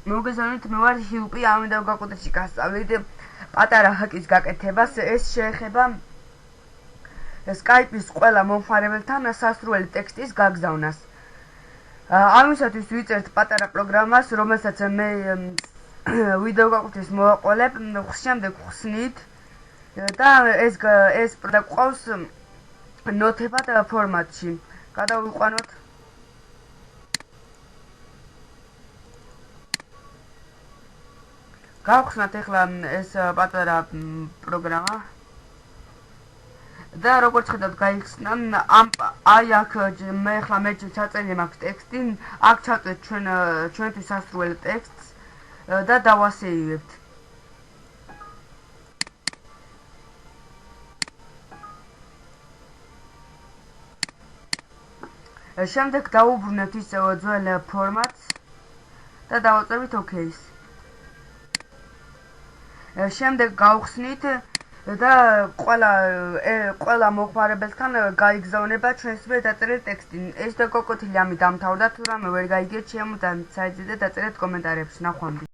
მოგესალმებით, მე ვარ ჰილპი, ამიტომ გაკვეთილში გასწავლით პატარა ჰაკის გაკეთებას. ეს შეეხება Skype-ის ყველა მომხმარებელთან სასურველი ტექსტის გაგზავნას. ამისათვის ვიწერთ პატარა პროგრამას, რომელსაც მე ვიდეო გაკვეთილს მოვაყოლებ, შემდეგ ხსნით და ეს გვყავს ნოთებად ფორმატში. გადავიყვანოთ. გავხსნათ ახლა ეს პატარა პროგრამა და როგორც ხედავთ გაიხსნა აი აქ მე ახლა ჩაწერილი მაქვს ტექსტი, აქ ჩავწერთ ჩვენთვის სასურველ ტექსტს და დავასეივებთ. შემდეგ დავუბრუნებთ ის ძველ ფორმატს და დავაწერთ OK-ს. შემდეგ გავხსნით და ყველა მომხმარებელთან გაიგზავნება ჩვენს მიერ დაწერილი ტექსტი. ეს გაკვეთილი ამით დამთავრდა. თუ რამე ვერ გაიგეთ, შემოწმეთ საიტზე და დაწერეთ კომენტარებში. ნახვამდის.